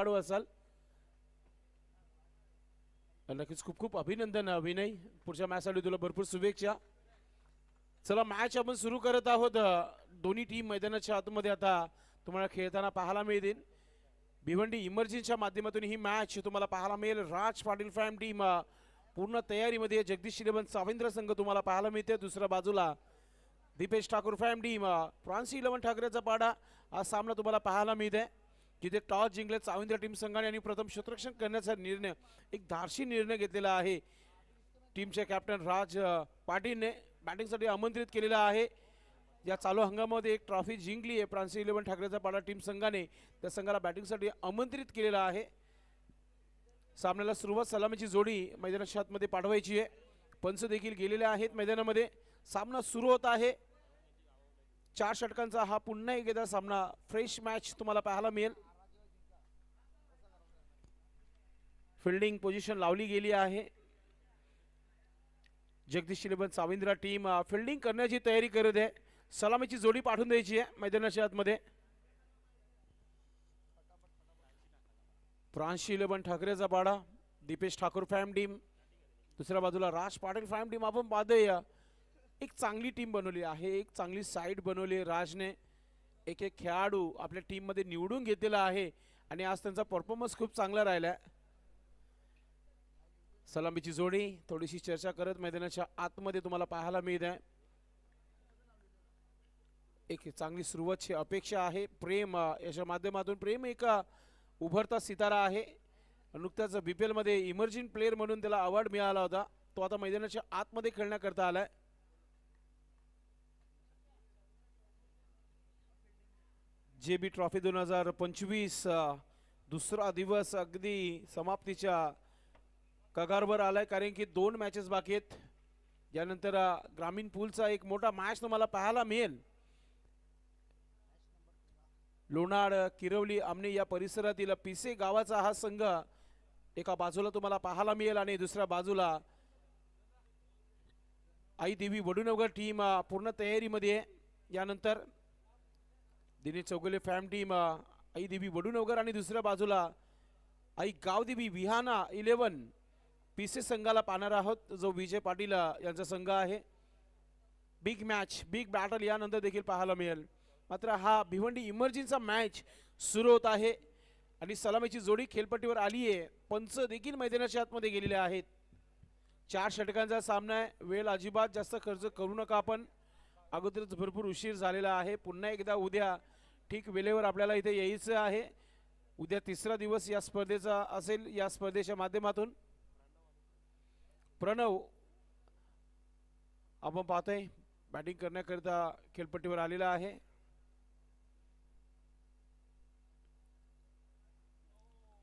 खेळाडू असाल नक्कीच खूप खूप अभिनंदन विनय पुढच्या मॅचसाठी तुला भरपूर शुभेच्छा. चला मॅच आपण सुरू करत आहोत. दोन्ही टीम मैदानाच्या आतमध्ये आता तुम्हाला खेळताना पाहायला मिळतील. भिवंडी इमर्जन्सीच्या माध्यमातून ही मॅच तुम्हाला पाहायला मिळेल. राज पाटील फॅम टीम पूर्ण तयारीमध्ये. जगदीश श्रीबन साविंद्र संघ तुम्हाला पाहायला मिळते. दुसऱ्या बाजूला दीपेश ठाकूर फॅम टीम फ्रान्सी 11 ठाकरेचा पाडा. हा सामना तुम्हाला पाहायला मिळते जिथे टॉस जिंकले साविंद्र टीम संघाने आणि प्रथम क्षेत्ररक्षण करण्याचा निर्णय एक धारशी निर्णय घेतलेला आहे. टीमचे कॅप्टन राज पाटीलने बॅटिंगसाठी आमंत्रित केलेला आहे. या चालू हंगामामध्ये एक ट्रॉफी जिंकली आहे फ्रान्सी 11 ठाकरेचा पाडा टीम संघाने. त्या संघाला बॅटिंगसाठी आमंत्रित केलेला आहे. सामन्याला सुरुवात सलामीची जोडी मैदानाच्या आतमध्ये पाठवायची आहे. पंच देखील गेलेले आहेत मैदानामध्ये. सामना सुरू होत आहे. 4 षटकांचा हा पुन्हा एकदा सामना फ्रेश मॅच तुम्हाला पाहायला मिळेल. फिल्डिंग पोझिशन लावली गेली आहे. जगदीश श्रीबन साविंद्रा टीम फिल्डिंग करण्याची तयारी करत आहे. सलामीची जोडी पाठवून द्यायची आहे मैदानाच्या आतमध्ये. फ्रान्सी 11 ठाकरेचा पाडा दीपेश ठाकूर फॅम टीम. दुसऱ्या बाजूला राज पाटील फॅम टीम. आपण पाहतोय एक चांगली टीम बनवली आहे. एक चांगली साईड बनवली राजने. एक एक खेळाडू आपल्या टीममध्ये निवडून घेतलेला आहे आणि आज त्यांचा परफॉर्मन्स खूप चांगला राहिला. सलामीची जोडी थोडीशी चर्चा करत मैदानाच्या आतमध्ये तुम्हाला पाहायला मिळत आहे. एक चांगली सुरुवातची अपेक्षा आहे. प्रेम याच्या माध्यमातून प्रेम एक उभरता सितारा आहे. नुकताच BPL मध्ये इमर्जिंग प्लेअर म्हणून त्याला अवॉर्ड मिळाला होता. तो आता मैदानाच्या आतमध्ये खेळण्याकरता आलाय. JB ट्रॉफी 2025 दुसरा दिवस अगदी समाप्तीच्या कगारवर आलाय कारण की 2 मॅचेस बाकी आहेत. यानंतर ग्रामीण पूलचा एक मोठा मॅच तुम्हाला पाहायला मिळेल. लोणाड किरवली आमने या परिसरातील पिसे गावाचा हा संघ एका बाजूला तुम्हाला पाहायला मिळेल आणि दुसऱ्या बाजूला आई देवी वडूनगर टीम पूर्ण तयारीमध्ये आहे. यानंतर दिनेश चौगुले फॅम टीम आई देवी वडूनगर आणि दुसऱ्या बाजूला आई गावदेवी विहाना 11 पिसे संघाला पाहणार आहोत जो विजय पाटील यांचा संघ आहे. बिग मॅच बिग बॅटल यानंतर देखील पाहायला मिळेल. मात्र हा भिवंडी इमर्जन्सीचा मॅच सुरू होत आहे आणि सलामीची जोडी खेळपट्टीवर आली आहे. पंच देखील मैदानाच्या आतमध्ये गेलेले आहेत. 4 षटकांचा सामना आहे. वेळ अजिबात जास्त खर्च करू नका. आपण अगोदरच भरपूर उशीर झालेला आहे. पुन्हा एकदा उद्या ठीक वेळेवर आपल्याला इथे यायचं आहे. उद्या 3रा दिवस या स्पर्धेचा असेल. या स्पर्धेच्या माध्यमातून प्रणव आपण पाहतोय बॅटिंग करण्याकरता खेळपट्टीवर आलेला आहे.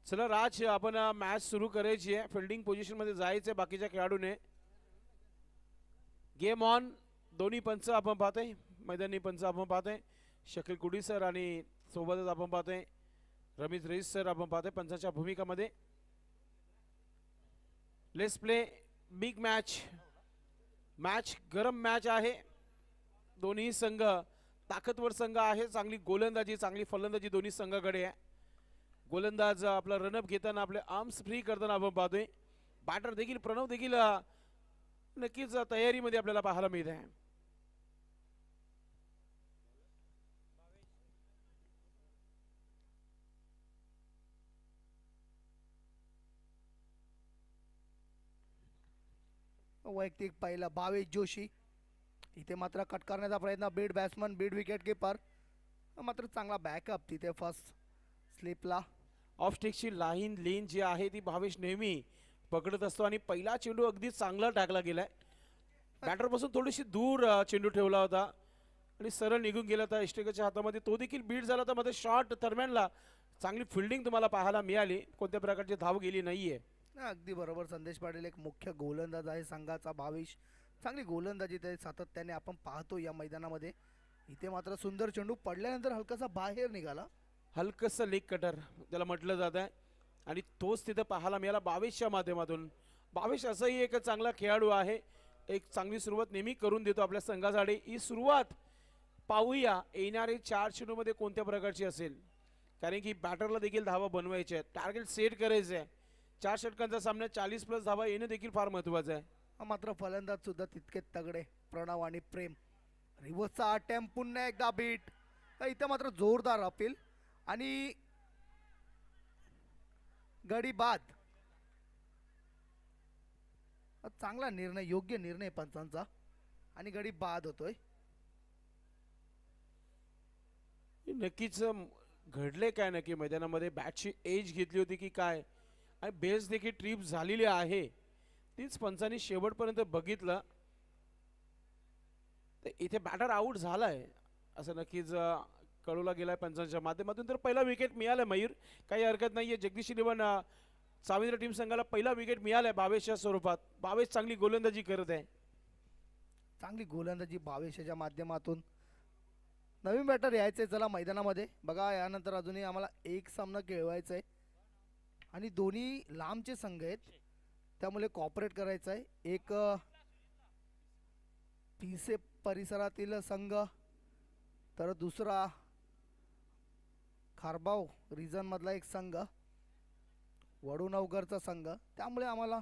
चला राज आपण मॅच सुरू करायची आहे. फिल्डिंग पोझिशन मध्ये जायचं बाकीच्या खेळाडूने. Game on. दोन्ही पंच आपण पाहतोय. मैदानी पंच आपण पाहतोय शकील कुडी सर आणि सोबतच आपण पाहतोय रमेश रईस सर आपण पाहतोय पंचाच्या भूमिकामध्ये. Let's play big match. Match गरम मॅच आहे. दोन्ही संघ ताकदवर संघ आहे. चांगली गोलंदाजी चांगली फलंदाजी दोन्ही संघाकडे आहे. गोलंदाज आपला रनअप घेताना आपले आर्म्स फ्री करताना आपण पाहतोय. बॅटर देखील प्रणव देखील नक्कीच तयारीमध्ये आपल्याला पाहायला मिळत आहे. वैयक्तिक पहिला भावेश जोशी. इथे मात्र कट करण्याचा प्रयत्न. Beed batsman Beed wicket keeper मात्र चांगला बॅकअप तिथे फर्स्ट स्लिपला. ऑफ स्टिकची लाईन लेन जी आहे ती भावेश नेहमी पकडत असतो आणि पहिला चेंडू अगदी चांगला टाकला गेलाय. बॅटरपासून थोडीशी दूर चेंडू ठेवला होता आणि सरळ निघून गेला होता इष्टिकेच्या हातामध्ये. तो देखील बीट झाला होता. मध्ये शॉट दरम्यानला चांगली फिल्डिंग तुम्हाला पाहायला मिळाली. कोणत्या प्रकारची धाव गेली नाहीये. अगदी बरोबर. संदेश पाटील एक मुख्य गोलंदाज आहे संघाचा. भावेश चांगली गोलंदाजी ते सातत्याने आपण पाहतो या मैदानामध्ये. इथे मात्र सुंदर चेंडू पडल्यानंतर हलकासा बाहेर निघाला. हलकसं लेग कटर त्याला म्हटलं जात आहे आणि तोच तिथं पाहायला मिळाला भावेशच्या माध्यमातून. भावेश असंही एक चांगला खेळाडू आहे. एक चांगली सुरुवात नेहमी करून देतो आपल्या संघासाठी. ही सुरुवात पाहूया येणारे 4 चेंडूमध्ये कोणत्या प्रकारची असेल. कारण की बॅटरला देखील धावा बनवायचे आहेत, टार्गेट सेट करायचे आहे. 4 षटकांचा सामना 40+ धावा येणं देखील फार महत्वाचं आहे. मात्र फलंदाज सुद्धा तितके तगडे, प्रणव आणि प्रेम. रिव्हर्सचा अटेम्प्ट पुन्हा एकदा बीट. तर इथं मात्र जोरदार अपील आणि गडी बाद. चांगला निर्णय, योग्य निर्णय पंचांचा आणि गडी बाद होतोय. नक्कीच घडले काय नक्की मैदानामध्ये, बॅटची एज घेतली होती की काय, आणि बेस देखील ट्रिप झालेली आहे, तीच पंचांनी शेवटपर्यंत बघितलं. तर इथे बॅटर आउट झालाय असं नक्कीच कळवला गेलाय पंचांच्या माध्यमातून. तर पहिला विकेट मिळालाय मयूर, काही हरकत नाहीये. जगदीश इलेव्हन साविंद्र टीम संघाला पहिला विकेट मिळालाय भावेशच्या स्वरूपात. भावेश चांगली गोलंदाजी करत आहे. चांगली गोलंदाजी भावेशच्या माध्यमातून. नवीन बॅटर यायचंय चला मैदानामध्ये. बघा यानंतर अजूनही आम्हाला एक सामना खेळवायचा आहे आणि दोन्ही लांबचे संघ आहेत, त्यामुळे कॉपरेट करायचं आहे. एक पिसे परिसरातील संघ, तर दुसरा खारबाव रिजन मधला एक संघ, वडूनवगरचा संघ. त्यामुळे आम्हाला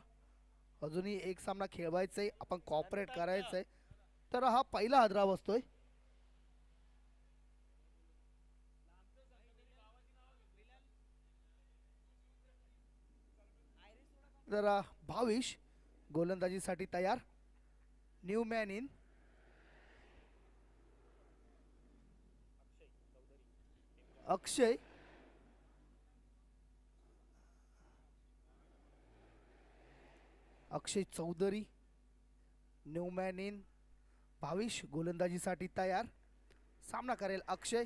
अजूनही एक सामना खेळवायचा आहे, आपण कॉपरेट करायचं आहे. तर हा पहिला हादरा बसतोय. तर भाविश गोलंदाजीसाठी तयार. New man in. Akshay. Akshay Chaudhari new man in. Bhavish गोलंदाजीसाठी तयार. सामना करेल अक्षय.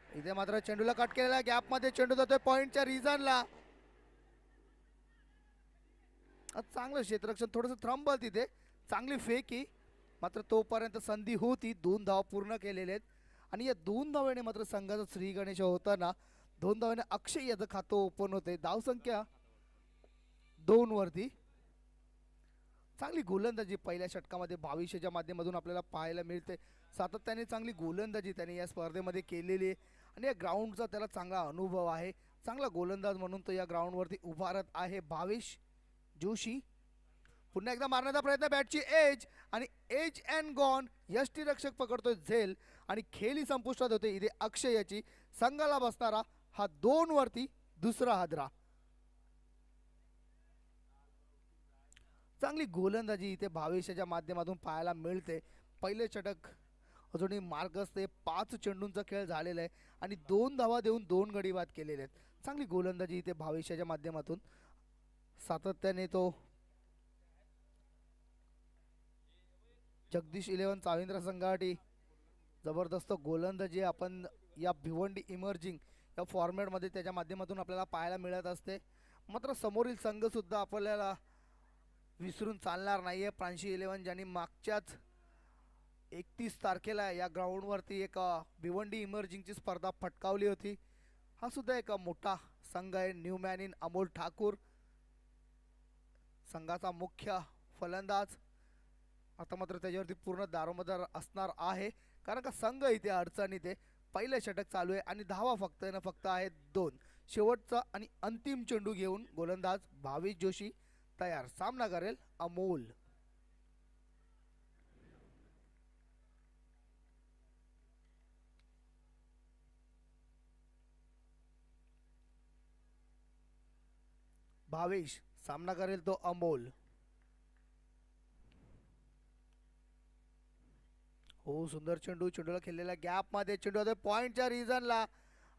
इथे मात्र चेंडूला कट केलेला, गॅप मध्ये चेंडू जातोय पॉइंटच्या रिजनला. चांगलं क्षेत्ररक्षण, थोडंसं थ्रंबल तिथे, चांगली फेकी. मात्र तोपर्यंत संधी होती. 2 धावा पूर्ण केलेले आहेत आणि या 2 धावेने मात्र संघाचा श्री गणेश होताना 2 धावेने अक्षय याचं खातं ओपन होते. धावसंख्या 2 वरती. चांगली गोलंदाजी पहिल्या षटकामध्ये भाविष्याच्या माध्यमातून आपल्याला पाहायला मिळते. सातत्याने चांगली गोलंदाजी त्याने या स्पर्धेमध्ये केलेली आहे आणि या ग्राउंडचा त्याला चांगला अनुभव आहे. चांगला गोलंदाज म्हणून तो या ग्राउंडवरती उभारत आहे भाविश जोशी. पुन्हा एकदा मारण्याचा प्रयत्न, बॅटची एज आणि एज अँड गॉन. यष्टीरक्षक पकडतोय झेल आणि खेळी संपुष्टात होते. इथे अक्षय याची संघाला बसणारा हा 2 वरती दुसरा हादरा. चांगली गोलंदाजी इथे भावेशाच्या माध्यमातून पाहायला मिळते. पहिले षटक अजूनही मार्गस ते 5 चेंडूंचा खेळ झालेला आहे आणि 2 धावा देऊन 2 गडी बाद केलेले आहेत. चांगली गोलंदाजी इथे भावेशाच्या माध्यमातून सातत्याने तो जगदीश इलेव्हन साविंद्र संघासाठी जबरदस्त गोलंदाजी आपण या भिवंडी इमर्जिंग या फॉर्मॅटमध्ये त्याच्या माध्यमातून आपल्याला पाहायला मिळत असते. मात्र समोरील संघ सुद्धा आपल्याला विसरून चालणार नाहीये. प्रांशी इलेव्हन ज्यांनी मागच्याच 31 तारखेला या ग्राउंडवरती एक भिवंडी इमर्जिंगची स्पर्धा फटकावली होती. हा सुद्धा एक मोठा संघ आहे. New man in Amol Thakur संघाचा मुख्य फलंदाज. आता मात्र त्याच्यावरती पूर्ण दारोमदार असणार आहे, कारण का संघ इथे अडचणीत आहे. पहिलं षटक चालू आहे आणि धावा फक्त आहेत 2. शेवटचा आणि अंतिम चेंडू घेऊन गोलंदाज भाविश जोशी तयार. सामना करेल अमोल. भावेश सामना करेल तो अमोल. हो सुंदर चेंडू, चेंडूला खेळलेला गॅप मध्ये चेंडू जातोय पॉइंटच्या रिजनला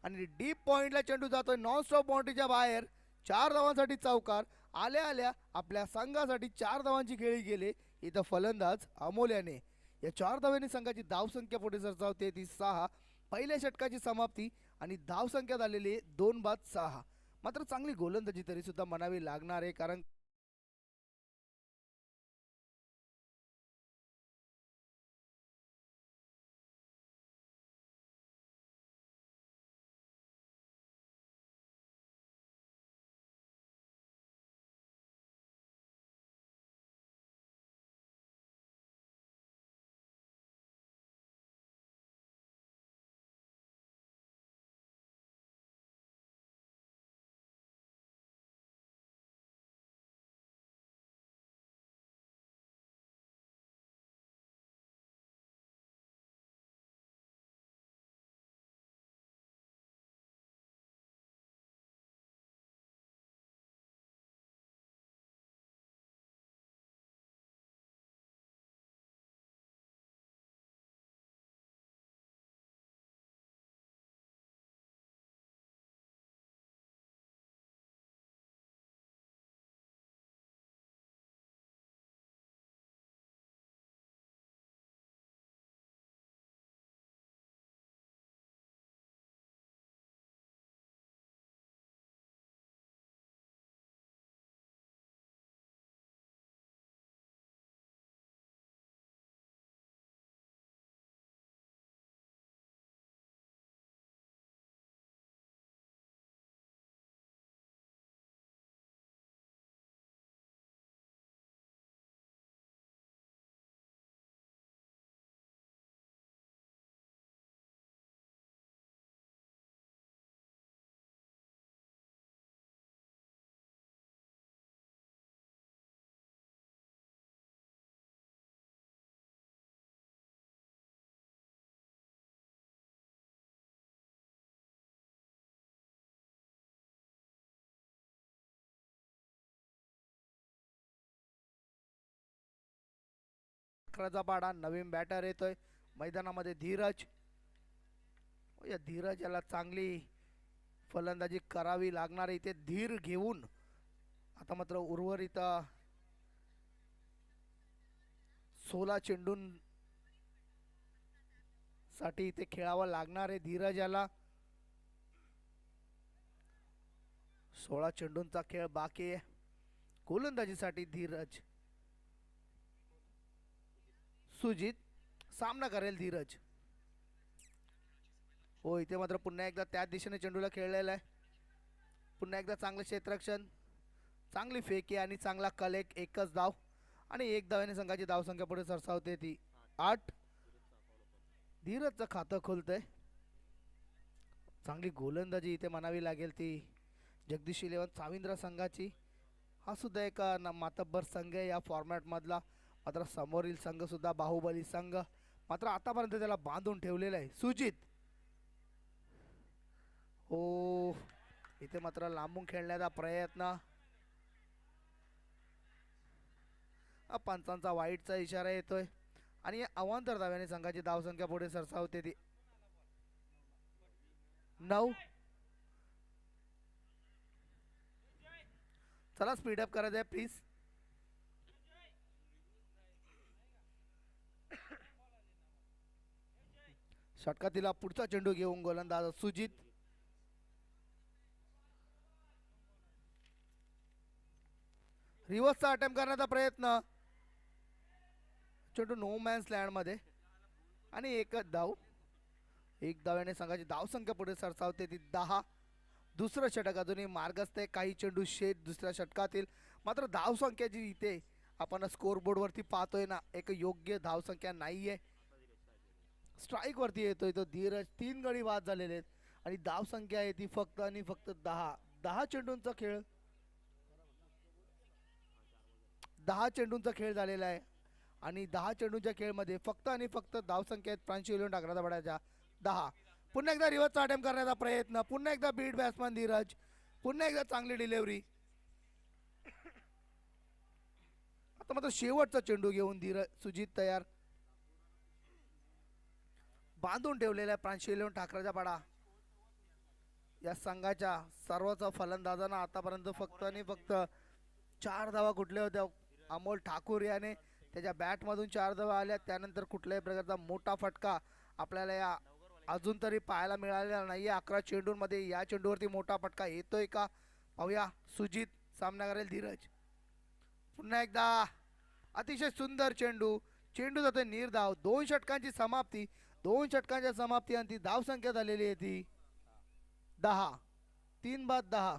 आणि डीप पॉइंटला चेंडू जातोय नॉन स्टॉप बाउंड्रीच्या बाहेर. 4 धावांसाठी चौकार. आल्या आल्या आपल्या संघासाठी 4 धावांची खेळी गेले इथं फलंदाज अमोल याने. या 4 धावांनी संघाची धावसंख्या पुढे सरसावते ती 6. पहिल्या षटकाची समाप्ती आणि धावसंख्या झालेली 2 बाद 6. मात्र चांगली गोलंदाजी तरी सुद्धा म्हणावी लागणार आहे, कारण ठाकरेचा पाडा. नवीन बॅटर येतोय मैदानामध्ये धीरज. या धीरज याला चांगली फलंदाजी करावी लागणार. इथे धीर घेऊन आता मात्र उर्वरित 16 चेंडूं साठी इथे खेळावं लागणार आहे धीरज याला. 16 चेंडूंचा खेळ बाकी आहे. गोलंदाजीसाठी धीरज. सुजित सामना करेल धीरज. हो इथे मात्र पुन्हा एकदा त्या दिशेने चेंडूला खेळलेला आहे. पुन्हा एकदा चांगलं क्षेत्ररक्षण, चांगली फेकी आणि चांगला कलेक्ट. एकच धाव आणि एक धावाने संघाची धावसंख्या पुढे सरसावते ती 8. धीरजचं खातं खोलतंय. चांगली गोलंदाजी इथे म्हणावी लागेल ती जगदीश 11 चाविंद्र संघाची. हा सुद्धा एक मातब्बर संघ आहे या फॉर्मॅट मधला. मात्र समोरील संघ सुद्धा बाहुबली संघ. मात्र आतापर्यंत त्याला बांधून ठेवलेलं आहे. सुजित हो इथे मात्र लांबून खेळण्याचा प्रयत्न. पंचांचा वाईटचा इशारा येतोय आणि अवांतर धाव्याने संघाची धावसंख्या पुढे सरसावते ती 9. चला स्पीडअप करायचं आहे प्लीज. षटकातील पुढचा चेंडू घेऊन गोलंदाज सुजित. रिव्हर्सचा अटेम्प्ट करण्याचा प्रयत्न. चेंडू नो मॅन्स लँड मध्ये आणि एकच धाव. एक धाव्याने संघाची धावसंख्या पुढे सरसावते ती 10. दुसरं षटक अजूनही मार्गस्थ आहे. काही चेंडू शेत दुसऱ्या षटकातील. मात्र धावसंख्या जी इथे आपण स्कोरबोर्ड वरती पाहतोय ना एक योग्य धावसंख्या नाहीये. स्ट्राईक वरती येतोय तो धीरज. 3 गडी बाद झालेले आहेत आणि धावसंख्या आहे ती फक्त आणि फक्त 10. 10 चेंडूंचा खेळ. 10 चेंडूंचा खेळ झालेला आहे आणि 10 चेंडूंच्या खेळमध्ये फक्त आणि फक्त धावसंख्या आहेत फ्रान्सी इलेव्हन टाकण्याचा बडाच्या 10. पुन्हा एकदा रिव्हर्सचा अटेम्प्ट करण्याचा प्रयत्न. पुन्हा एकदा बीट बॅट्समन धीरज. पुन्हा एकदा चांगली डिलिव्हरी. आता मात्र शेवटचा चेंडू घेऊन धीरज सुजित तयार. बांधून ठेवलेला आहे फ्रान्सी इलेव्हन ठाकरेचा पाडा. या संघाच्या सर्वच फलंदाजांना आतापर्यंत फक्त आणि फक्त 4 धावा कुठल्या होत्या. अमोल ठाकूर याने त्याच्या बॅटमधून 4 धावा आल्या. त्यानंतर कुठल्याही प्रकारचा मोठा फटका आपल्याला या अजून तरी पाहायला मिळालेला नाहीये. 11 चेंडूंमध्ये या चेंडूवरती मोठा फटका येतोय का पाहूया. सुजित सामना करेल धीरज. पुन्हा एकदा अतिशय सुंदर चेंडू. चेंडू जातोय निर्धाव. 2 षटकांची समाप्ती. 2 षटकांच्या समाप्ती आणि ती धावसंख्या झालेली आहे ती 10. 3 बाद 10.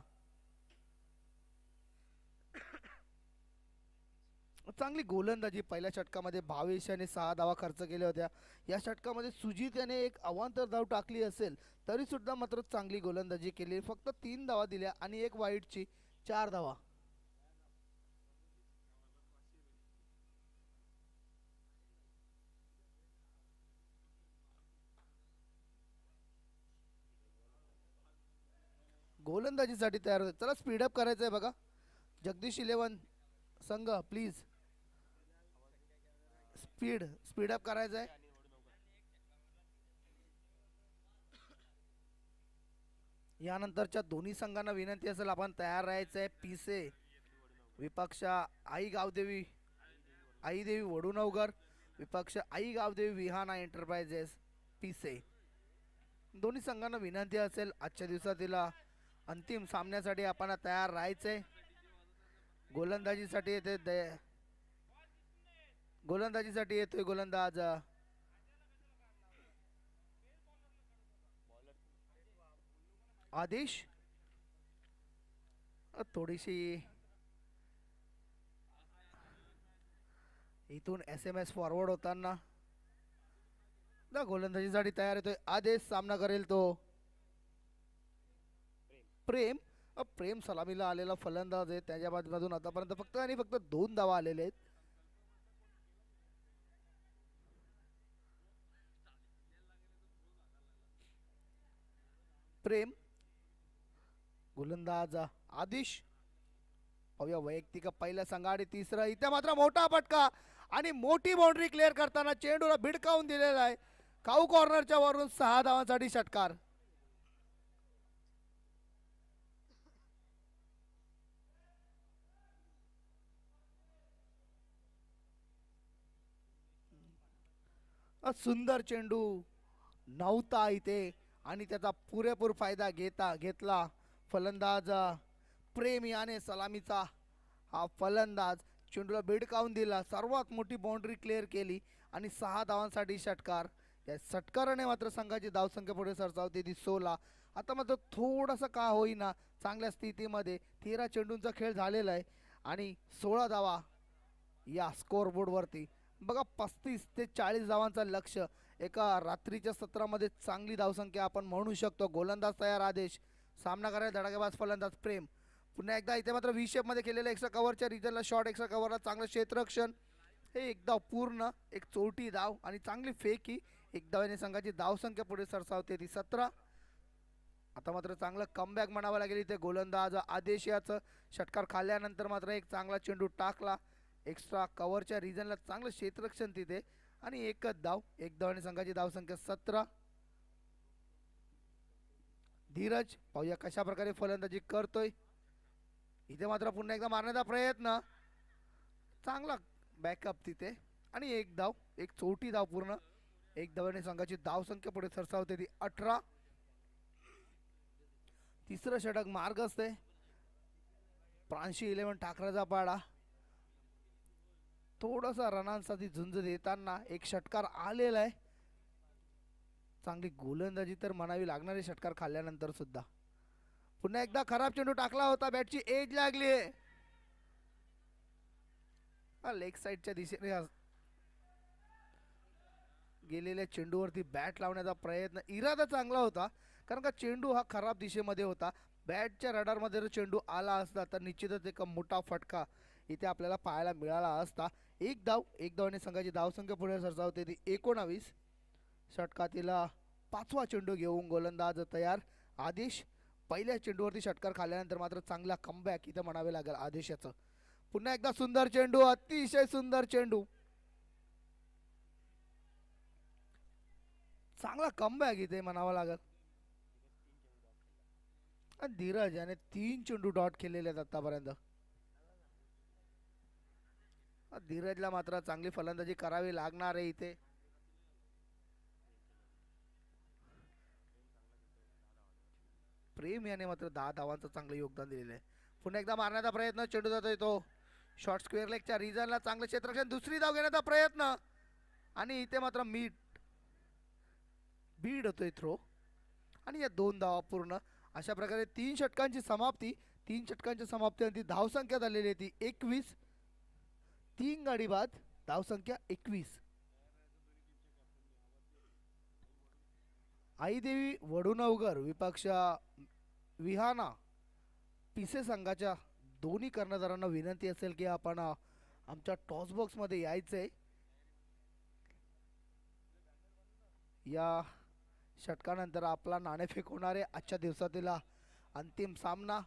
चांगली गोलंदाजी. पहिल्या षटकामध्ये 22 याने 6 धावा खर्च केल्या होत्या. या षटकामध्ये सुजित याने एक अवांतर धाव टाकली असेल तरी सुद्धा मात्र चांगली गोलंदाजी केली. फक्त 3 धावा दिल्या आणि एक वाईटची 4 धावा. गोलंदाजीसाठी तयार होते. चला स्पीडअप करायचं आहे बघा. जगदीश 11 संघ प्लीज स्पीडअप करायचं आहे. यानंतरच्या दोन्ही संघांना विनंती असेल आपण तयार राहायचं आहे. पिसे विपक्ष आई गावदेवी वडुनवगर विपक्ष आई गावदेवी विहाना एंटरप्राइजेस पिसे. दोन्ही संघांना विनंती असेल आजच्या दिवसातील अंतिम सामन्यासाठी आपण तयार राहायचंय. गोलंदाजीसाठी येतोय गोलंदाज आदेश. थोडीशी इथून SMS फॉरवर्ड होताना गोलंदाजीसाठी तयार येतोय आदेश. सामना करेल तो प्रेम. प्रेम सलामीला आलेला फलंदाज आहे. त्याच्या बाजूमधून आतापर्यंत फक्त आणि फक्त 2 धावा आलेले आहेत. प्रेम गोलंदाज आदिश. पाहूया वैयक्तिक पहिल्या संघाडी तिसरा. इथे मात्र मोठा फटका आणि मोठी बाउंड्री क्लिअर करताना चेंडूला भिडकावून दिलेला आहे. काऊ कॉर्नरच्या वरून 6 धावांसाठी षटकार. सुंदर चेंडू नव्हता इथे आणि त्याचा पुरेपूर फायदा घेतला फलंदाज प्रेम याने. सलामीचा हा फलंदाज चेंडूला भिडकावून दिला, सर्वात मोठी बाउंड्री क्लिअर केली आणि 6 धावांसाठी षटकार. या षटकाराने मात्र संघाची धावसंख्या पुढे सरसावते ती 16. आता मात्र थोडंसं का होईना चांगल्या स्थितीमध्ये 13 चेंडूंचा खेळ झालेला आहे आणि 16 धावा या स्कोअरबोर्डवरती. बघा 35 ते 40 धावांचा लक्ष एका रात्रीच्या सत्रामध्ये चांगली धावसंख्या आपण म्हणू शकतो. गोलंदाज तयार आदेश, सामना करायला धडाकेबाज फलंदाज प्रेम. पुन्हा एकदा इथे मात्र व्ही शेपमध्ये केलेलं एक्स्ट्रा कव्हरच्या रिजनला शॉट, एक्स्ट्रा कव्हरला चांगलं क्षेत्ररक्षण. हे एक धाव पूर्ण, एक चोटी धाव आणि चांगली फेकी. एक धावाने संघाची धावसंख्या पुढे सरसावते ती 17. आता मात्र चांगलं कमबॅक म्हणावं लागेल इथे गोलंदाज आदेश याचं. षटकार खाल्ल्यानंतर मात्र एक चांगला चेंडू टाकला एक्स्ट्रा कव्हरच्या रिजनला, चांगलं क्षेत्ररक्षण तिथे आणि एकच धाव. एक धावाने संघाची धावसंख्या 17. धीरज पाहूया कशा प्रकारे फलंदाजी करतोय. इथे मात्र पुन्हा एकदा मारण्याचा प्रयत्न, चांगला बॅकअप तिथे आणि एक धाव, एक छोटी धाव पूर्ण. एक धावाने संघाची धावसंख्या पुढे सरसावते ती 18. तिसरं षटक मार्गस्थ आहे. प्रांशी 11 ठाकराचा पाडा. थोडासा रनांसाठी झुंज देताना एक षटकार आलेला आहे. चांगली गोलंदाजी तर म्हणावी लागणार आहे षटकार खाल्ल्यानंतर सुद्धा. पुन्हा एकदा खराब चेंडू टाकला होता, बॅटची एज लागली आहे. लेग साइडच्या दिशेने गेलेल्या चेंडूवरती बॅट लावण्याचा प्रयत्न, इरादा चांगला होता कारण का चेंडू हा खराब दिशेमध्ये होता. बॅटच्या रडारमध्ये जर चेंडू आला असता तर निश्चितच एक मोठा फटका इथे आपल्याला पाहायला मिळाला असता. एक धावाने संघाची धावसंख्या पुढे सरसावते ती 19. षटकातील 5वा चेंडू घेऊन गोलंदाज तयार आदेश. पहिल्या चेंडूवरती षटकार खाल्ल्यानंतर मात्र चांगला कमबॅक इथं म्हणावे लागेल आदेशाचं. पुन्हा एकदा सुंदर चेंडू, अतिशय सुंदर चेंडू, चांगला कमबॅक इथे म्हणावा लागेल. धीरज याने 3 चेंडू डॉट केलेले आहेत आतापर्यंत. धीरजला मात्र चांगली फलंदाजी करावी लागणार आहे इथे. प्रेम याने मात्र 10 धावांचं चांगलं योगदान दिलेलं आहे. पुन्हा एकदा मारण्याचा प्रयत्न, चेंडू जातोय तो शॉर्ट स्क्वेअर लेगच्या रिजनला, चांगलं क्षेत्ररक्षण. दुसरी धाव घेण्याचा प्रयत्न आणि इथे मात्र बीड होतोय थ्रो आणि या 2 धावा पूर्ण. अशा प्रकारे 3 षटकांची समाप्ती. 3 षटकांच्या समाप्तीनंतर धावसंख्या झालेली आहे ती 21. 3 गाडी बाद, धावसंख्या 21. आईदेवी वडुनवगर विपक्ष विहाना पिसे संघाच्या दोन्ही कर्णधारांना विनंती असेल की आपण आमच्या टॉस बॉक्स मध्ये यायचंय. या षटकानंतर आपला नाणेफेक होणार आहे. आजच्या दिवसातील अंतिम सामना.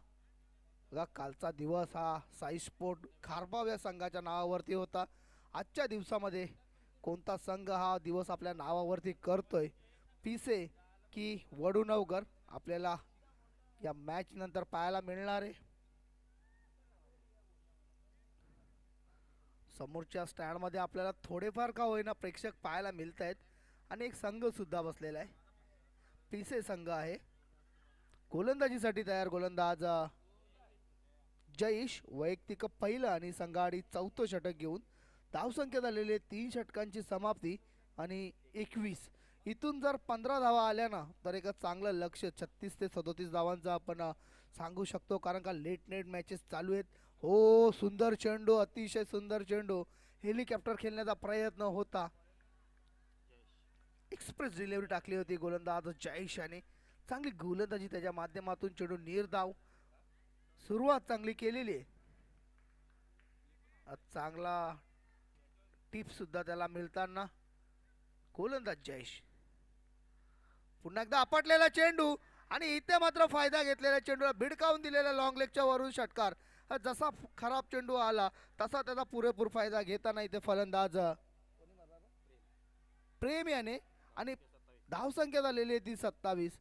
बघा कालचा दिवस हा साई स्पोर्ट खारबाव या संघाच्या नावावरती होता. आजच्या दिवसामध्ये कोणता संघ हा दिवस आपल्या नावावरती करतोय, पिसे की वडुनवगर, आपल्याला या मॅच नंतर पाहायला मिळणार आहे. समोरच्या स्टँड मध्ये आपल्याला थोडेफार का होईना प्रेक्षक पाहायला मिळत आहेत आणि एक संघ सुद्धा बसलेला आहे. पिसे संघ आहे. गोलंदाजीसाठी तयार गोलंदाज जयेश, वैयक्तिक पहिलं आणि संघाआडी 4थं षटक घेऊन. धावसंख्या झालेली 3 षटकांची समाप्ती आणि 21. इथून जर 15 धावा आल्या ना तर एक चांगलं लक्ष 36 ते 37 धावांचं आपण सांगू शकतो कारण का लेट नाईट मॅचेस चालू आहेत. हो, सुंदर चेंडू, अतिशय सुंदर चेंडू, हेलिकॉप्टर खेळण्याचा प्रयत्न होता. एक्सप्रेस डिलिव्हरी टाकली होती गोलंदाज जयेश याने. चांगली गोलंदाजी त्याच्या माध्यमातून चेंडू निर्धाव, सुरुवात चांगली केलेली आहे. चांगला टिप सुद्धा त्याला मिळताना गोलंदाज जयेश. पुन्हा एकदा आपटलेला चेंडू आणि इथे मात्र फायदा घेतलेल्या चेंडूला भिडकावून दिलेला लॉंग लेगच्या वरून षटकार. जसा खराब चेंडू आला तसा त्याचा पुरेपूर फायदा घेताना इथे फलंदाज प्रेम याने आणि धावसंख्या झालेली आहे ती 27.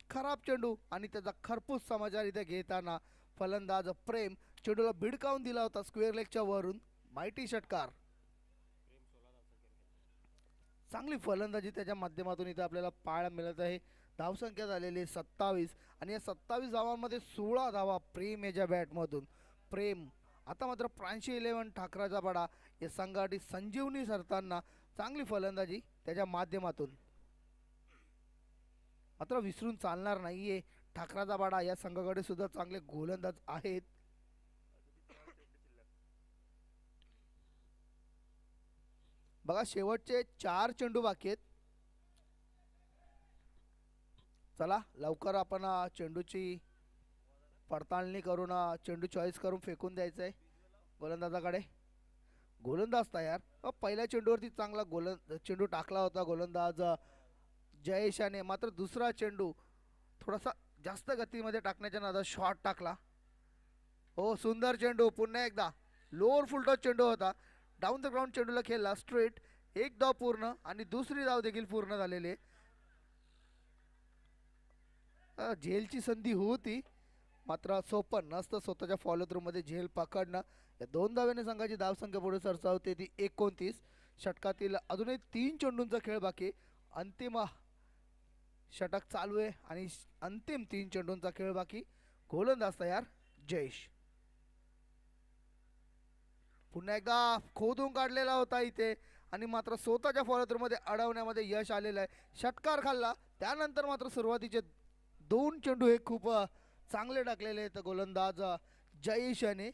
खराब चेंडू आणि त्याचा खरपूस समाचार इथे घेताना फलंदाज प्रेम चेंडूला भिडकावून दिला होता स्क्वेअर लेगच्या वरून. माहिती षटकार. चांगली फलंदाजी त्याच्या माध्यमातून इथे आपल्याला पाहायला मिळत आहे. धावसंख्या झालेली आहे 27 आणि या 27 धावांमध्ये 16 धावा प्रेम याच्या बॅटमधून. प्रेम आता मात्र प्रांशी 11 ठाकराचा बडा या संघासाठी संजीवनी सरताना चांगली फलंदाजी त्याच्या माध्यमातून. मात्र विसरून चालणार नाहीये ठाकराचा बाडा या संघाकडे सुद्धा चांगले गोलंदाज आहेत. बघा शेवटचे 4 चेंडू बाकी आहेत. चला लवकर आपण चेंडूची पडताळणी करून चेंडू चॉईस करून फेकून द्यायचा आहे गोलंदाजाकडे. गोलंदाज तयार. पहिल्या चेंडूवरती चांगला चेंडू टाकला होता गोलंदाज जयेशाने. मात्र दुसरा चेंडू थोडासा जास्त गतीमध्ये टाकण्याच्या नादात शॉट टाकला. हो सुंदर चेंडू. पुन्हा एकदा लोअर फुलटॉस चेंडू होता. डाऊन द ग्राउंड चेंडूला खेळला स्ट्रेट. एक धाव पूर्ण आणि दुसरी धाव देखील पूर्ण झालेली आहे. झेलची संधी होती मात्र सोपं नसतं स्वतःच्या फॉलो थ्रू मध्ये झेल पकडणं. या 2 धाव्याने संघाची धावसंख्या पुढे सरसावते ती 29. षटकातील अजूनही 3 चेंडूंचा खेळ बाकी. अंतिम षटक चालू आहे आणि अंतिम 3 चेंडूंचा खेळ बाकी. गोलंदाज तयार जयेश. पुन्हा एकदा खोदून काढलेला होता इथे आणि मात्र स्वतःच्या फॉलो थ्रू मध्ये अडवण्यामध्ये यश आलेलं आहे. षटकार खाल्ला त्यानंतर मात्र सुरुवातीचे 2 चेंडू हे खूप चांगले टाकलेले आहेत गोलंदाज जयेश याने.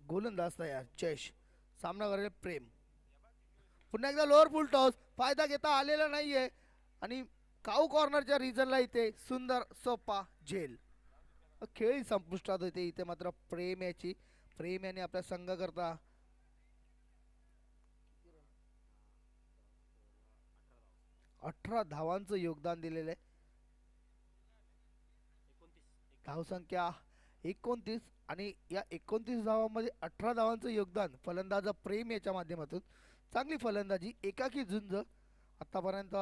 गोलंदाज तयार जयेश. सामना करेल प्रेम. पुन्हा एकदा लोअर फुल टॉस. फायदा घेता आलेला नाहीये आणि काऊ कॉर्नरच्या रिजनला इथे सुंदर सोपा झेल. खेळ संपुष्टात होते इथे मात्र प्रेम याने आपल्या संघ करता 18 धावांचं योगदान दिलेलं आहे. धावसंख्या 29 आणि या 29 धावांमध्ये 18 धावांचं योगदान फलंदाज प्रेम याच्या माध्यमातून. चांगली फलंदाजी. एकाकी झुंज. आतापर्यंत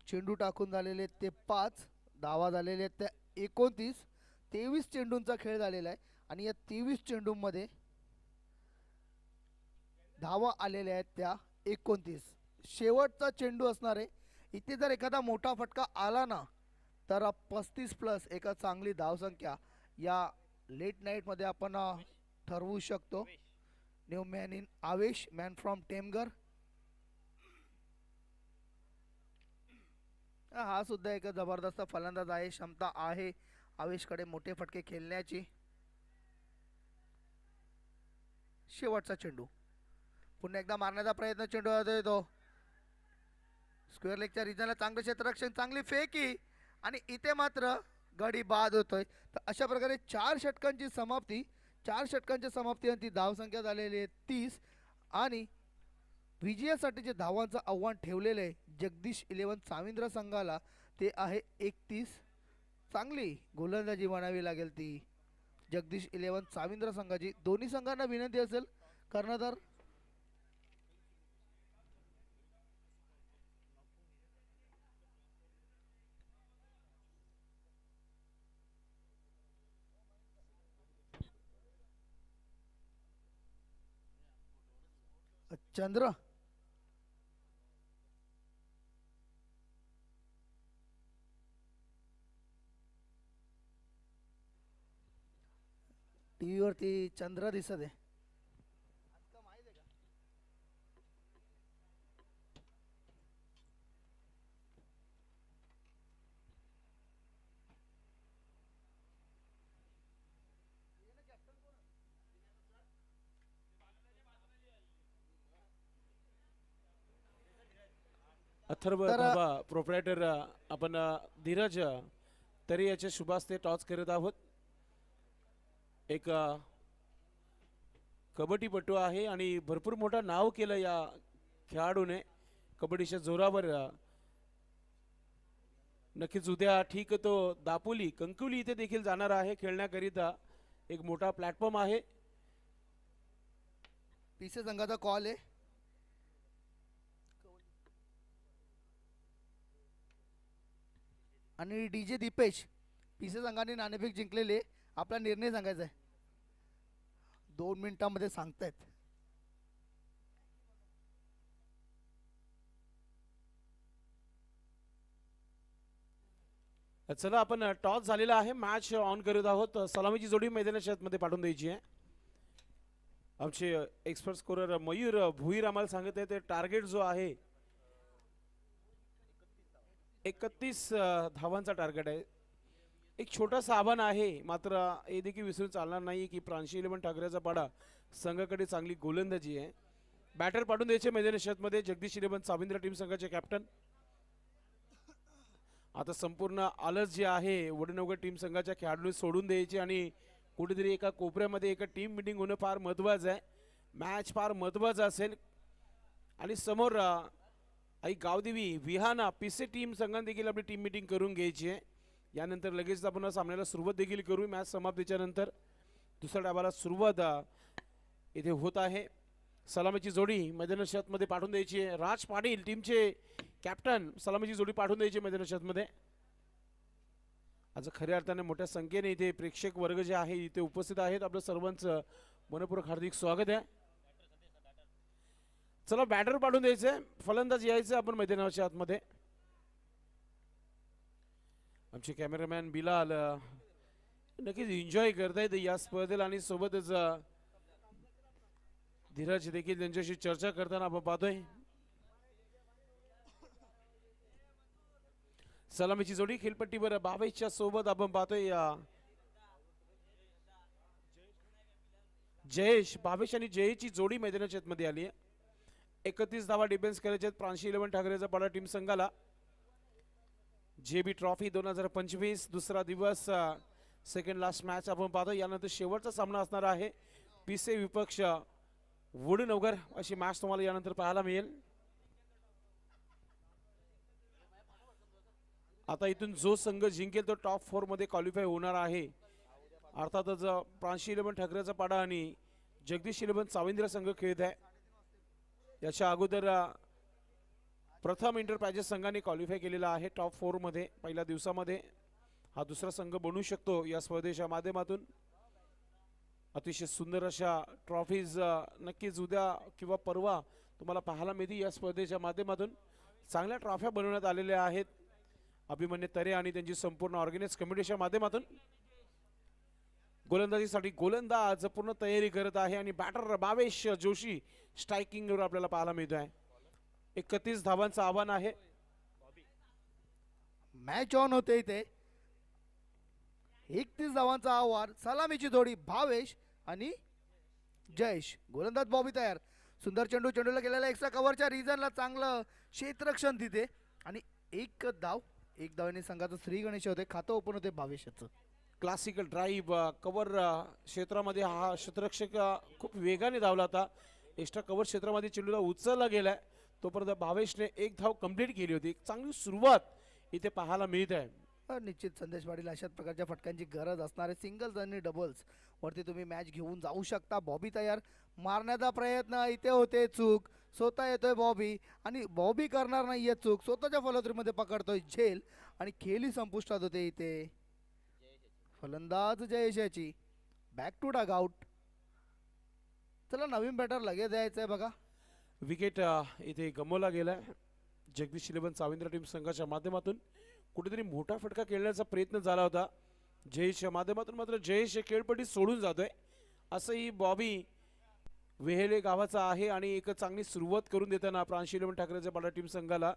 चेंडू टाकून झालेले ते 5 धावा झालेले आहेत त्या 29. 23 चेंडूंचा खेळ झालेला आहे आणि या 23 चेंडूंमध्ये धावा आलेल्या आहेत त्या 29. शेवटचा चेंडू असणार आहे इथे. जर एखादा मोठा फटका आला ना तर 35 प्लस एक चांगली धावसंख्या या लेट नाईट मध्ये आपण ठरवू शकतो. New man in Avesh man from Temgar. हा सुद्धा एक जबरदस्त फलंदाज आहे. क्षमता आहे आवेशकडे मोठे फटके खेळण्याची. शेवटचा चेंडू पुन्हा एकदा मारण्याचा प्रयत्न. चेंडू येतो स्क्वेअर लेगच्या रिजनला. चांगलं क्षेत्ररक्षण. चांगली फेकी आणि इथे मात्र गडी बाद होतोय. तर अशा प्रकारे 4 षटकांची समाप्ती. 4 षटकांच्या समाप्तीनंतर धावसंख्या झालेली आहे 30 आणि विजयासाठीचे धावांचं आव्हान ठेवलेलं आहे जगदीश 11 साविंद्र संघाला. ते आहे 31. चांगली गोलंदाजी म्हणावी लागेल ती जगदीश 11 साविंद्र संघाची. दोन्ही संघांना विनंती असेल कर्णधार चंद्र टीव्ही वरती चंद्र दिसत आहे. अथर्व धाबा प्रोप्रायटर आपण धीरज तरी याचे शुभास्ते टॉस करत आहोत. एक कबड्डीपटू आहे आणि भरपूर मोठा नाव केलं या खेळाडूने. कबड्डीच्या जोरावर नक्कीच उद्या ठीक तो दापोली कंकुली इथे देखील जाणार आहे खेळण्याकरिता. एक मोठा प्लॅटफॉर्म आहे. पीसे संघाचा कॉल आहे. आणि डीजे दीपेश, पीसे संघाने नाणेफेक जिंकलेले, आपला निर्णय सांगायचा आहे. 2 मिनिटांमध्ये सांगतायत. चला आपण टॉस झालेला आहे. मॅच ऑन करत आहोत. सलामीची जोडी मैदानाच्या आतमध्ये पाठवून द्यायची आहे. आमचे एक्सपर्ट स्कोरर मयूर भुईर आम्हाला सांगत आहे ते टार्गेट जो आहे 31 धावांचा टार्गेट आहे. एक छोटासा आव्हान आहे, मात्र हे देखील विसरून चालणार नाही की प्रांशी 11 ठाकरेचा पाडा संघाकडे चांगली गोलंदाजी आहे. बॅटर पाठवून द्यायचे मैदानाच्या आतमध्ये जगदीश 11 साविंद्र टीम संघाचे कॅप्टन. आता संपूर्ण आलस जे आहे वडनगर टीम संघाच्या खेळाडू सोडून द्यायचे आणि कुठेतरी एका कोपऱ्यामध्ये एका टीम मीटिंग होणं फार महत्त्वाचं आहे. मॅच फार महत्त्वाचा असेल. आणि समोर आई गावदेवी विहाना पिसे टीम संघाने देखील आपली टीम मीटिंग करून घ्यायची आहे. यानंतर लगेच आपण सामन्याला सुरुवात देखील करू. मॅच समाप्तीच्या नंतर दुसऱ्या डावाला सुरुवात इथे होत आहे. सलामीची जोडी मैदानाच्या आतमध्ये पाठवून द्यायची आहे. राज पाटील टीमचे कॅप्टन सलामीची जोडी पाठवून द्यायची मैदानाच्या आतमध्ये. आज खऱ्या अर्थाने मोठ्या संख्येने इथे प्रेक्षक वर्ग जे आहे इथे उपस्थित आहेत. आपलं सर्वांचं मनपूर्वक हार्दिक स्वागत आहे. चला बॅटर पाठवून द्यायचंय, फलंदाज यायचं आपण मैदानाच्या आतमध्ये. आमचे कॅमेरामॅन बिलाल नक्कीच एन्जॉय करतायत या स्पर्धेला आणि सोबतच धीरज देखील त्यांच्याशी चर्चा करताना आपण पाहतोय. सलामीची जोडी खेळपट्टीवर 22च्या सोबत आपण पाहतोय. जयेश 22 आणि जयेशची जोडी मैदानाच्या आतमध्ये आली आहे. 31 धावा डिफेन्स करायचे आहेत प्रांशी 11 ठाकरेचा पाडा टीम संघाला. जेबी ट्रॉफी 2025 दुसरा दिवस, सेकंड लास्ट मॅच आपण पाहतो. यानंतर शेवटचा सामना असणार आहे पिसे विपक्ष वडनगर अशी मॅच तुम्हाला यानंतर पाहायला मिळेल. आता इथून जो संघ जिंकेल तो टॉप 4 मध्ये क्वालिफाय होणार आहे. अर्थातच प्रांशी 11 ठाकरेचा पाडा आणि जगदीश 11 साविंद्र संघ खेळत आहे. याच्या अगोदर प्रथम इंटरप्राइजेस संघाने क्वालिफाय केलेला आहे टॉप 4 मध्ये. पहिल्या दिवसामध्ये हा दुसरा संघ बनू शकतो या स्पर्धेच्या माध्यमातून. अतिशय सुंदर अशा ट्रॉफीज नक्कीच उद्या किंवा परवा तुम्हाला पाहायला मिळतील या स्पर्धेच्या माध्यमातून. चांगल्या ट्रॉफ्या बनवण्यात आलेल्या आहेत अभिमन्यू तरे आणि त्यांची संपूर्ण ऑर्गनाइज कमिटीच्या माध्यमातून. गोलंदाजीसाठी गोलंदाज पूर्ण तयारी करत आहे आणि बॅटर भावेश जोशी स्ट्रायकिंगवर आपल्याला पाहायला मिळत आहे. 31 धावांचं आव्हान आहे. मॅच ऑन होते इथे. 31 धावांचं आव्हान. सलामीची जोडी भावेश आणि जयेश. गोलंदाज बॉबी तयार. सुंदर चेंडू, चेंडूला गेलेला एक्स्ट्रा कव्हरच्या रिजनला चांगलं क्षेत्ररक्षण तिथे आणि एक धावाने संघाचं श्री गणेश होते. खातं ओपन होते भावेशचं. क्लासिकल ड्राईव्ह कव्हर क्षेत्रामध्ये हा क्षेत्ररक्षक खूप वेगाने धावला होता. एक्स्ट्रा कव्हर क्षेत्रामध्ये चेंडूला उचलला गेलाय. तोपर्यंत भावेशने एक धाव कंप्लीट केली होती. एक चांगली सुरुवात इथे पाहायला मिळत आहे. निश्चित संदेश पाटील, अशाच प्रकारच्या फटक्यांची गरज असणारे सिंगल्स आणि डबल्स वरती तुम्ही मॅच घेऊन जाऊ शकता. बॉबी तयार. मारण्याचा प्रयत्न इथे होते, चूक. स्वतः येतोय बॉबी आणि बॉबी करणार नाहीये चूक. स्वतःच्या फलंदाजीमध्ये पकडतोय झेल आणि खेळी संपुष्टात होते इथे. फलंदाज जयेशाची. Back to dugout. चला नवीन बॅटर लगेच द्यायचंय बघा. विकेट इथे गमवला गेलाय जगदीश 11 साविंद्र टीम संघाच्या माध्यमातून. कुठेतरी मोठा फटका खेळण्याचा प्रयत्न झाला होता जयेशच्या माध्यमातून, मात्र जयेश खेळपट्टी सोडून जातोय. असंही बॉबी वेहेले गावाचा आहे आणि एक चांगली सुरुवात करून देताना प्रांशी 11 ठाकरेच्या पाडा टीम संघाला.